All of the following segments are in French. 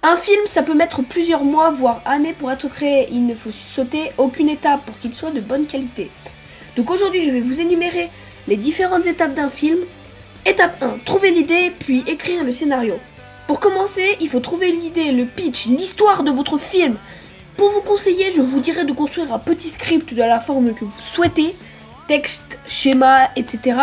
Un film, ça peut mettre plusieurs mois, voire années pour être créé. Il ne faut sauter aucune étape pour qu'il soit de bonne qualité. Donc aujourd'hui, je vais vous énumérer les différentes étapes d'un film. Étape 1, trouver l'idée, puis écrire le scénario. Pour commencer, il faut trouver l'idée, le pitch, l'histoire de votre film. Pour vous conseiller, je vous dirais de construire un petit script de la forme que vous souhaitez, texte, schéma, etc.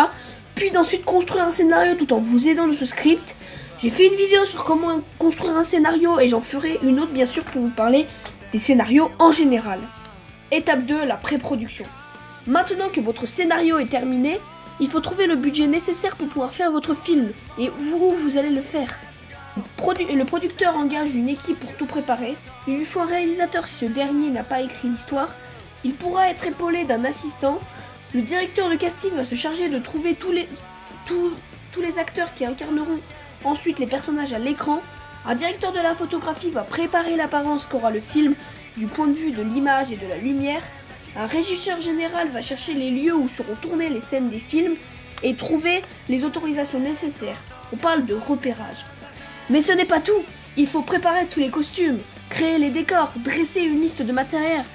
Puis d'ensuite construire un scénario tout en vous aidant de ce script. J'ai fait une vidéo sur comment construire un scénario et j'en ferai une autre bien sûr pour vous parler des scénarios en général. Étape 2, la pré-production. Maintenant que votre scénario est terminé, il faut trouver le budget nécessaire pour pouvoir faire votre film et où vous allez le faire. Le producteur engage une équipe pour tout préparer. Il lui faut un réalisateur si ce dernier n'a pas écrit l'histoire. Il pourra être épaulé d'un assistant. Le directeur de casting va se charger de trouver tous les acteurs qui incarneront ensuite les personnages à l'écran. Un directeur de la photographie va préparer l'apparence qu'aura le film du point de vue de l'image et de la lumière. Un régisseur général va chercher les lieux où seront tournées les scènes des films et trouver les autorisations nécessaires. On parle de repérage. Mais ce n'est pas tout. Il faut préparer tous les costumes, créer les décors, dresser une liste de matériel.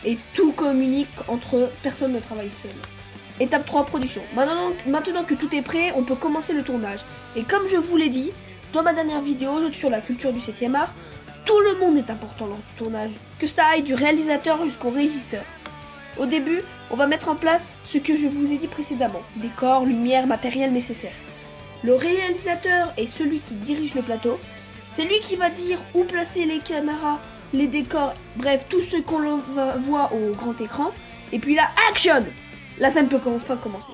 Et tout communique entre eux, personne ne travaille seul. Étape 3, production. Maintenant que tout est prêt, on peut commencer le tournage. Et comme je vous l'ai dit, dans ma dernière vidéo sur la culture du 7e art, tout le monde est important lors du tournage. Que ça aille du réalisateur jusqu'au régisseur. Au début, on va mettre en place ce que je vous ai dit précédemment. Décors, lumière, matériel nécessaire. Le réalisateur est celui qui dirige le plateau. C'est lui qui va dire où placer les caméras, les décors, bref, tout ce qu'on voit au grand écran. Et puis là, action! La scène peut enfin commencer.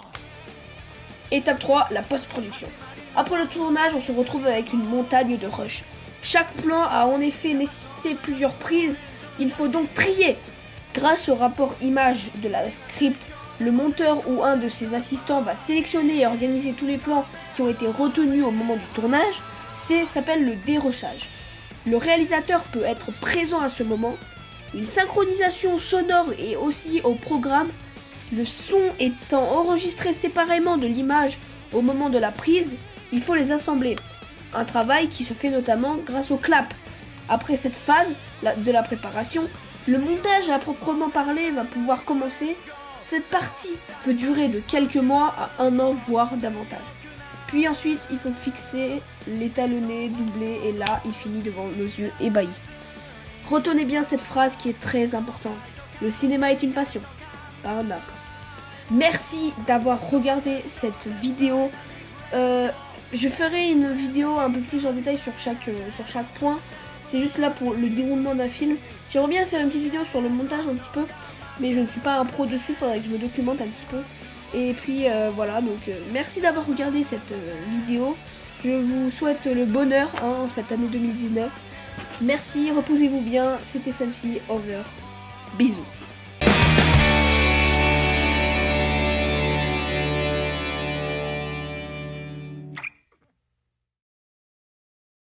Étape 3, la post-production. Après le tournage, on se retrouve avec une montagne de rush. Chaque plan a en effet nécessité plusieurs prises. Il faut donc trier. Grâce au rapport image de la script, le monteur ou un de ses assistants va sélectionner et organiser tous les plans qui ont été retenus au moment du tournage. Ça s'appelle le dérochage. Le réalisateur peut être présent à ce moment. Une synchronisation sonore est aussi au programme. Le son étant enregistré séparément de l'image au moment de la prise, il faut les assembler. Un travail qui se fait notamment grâce au clap. Après cette phase de la préparation, le montage à proprement parler va pouvoir commencer. Cette partie peut durer de quelques mois à 1 an, voire davantage. Puis ensuite, il faut fixer, l'étalonner, doubler, et là, il finit devant nos yeux ébahis. Retenez bien cette phrase qui est très importante. Le cinéma est une passion, pas un art. Merci d'avoir regardé cette vidéo. Je ferai une vidéo un peu plus en détail sur chaque point. C'est juste là pour le déroulement d'un film. J'aimerais bien faire une petite vidéo sur le montage un petit peu, mais je ne suis pas un pro dessus, il faudrait que je me documente un petit peu. Et puis voilà, donc merci d'avoir regardé cette vidéo. Je vous souhaite le bonheur en cette année 2019. Merci, reposez-vous bien, c'était Samsi, over. Bisous.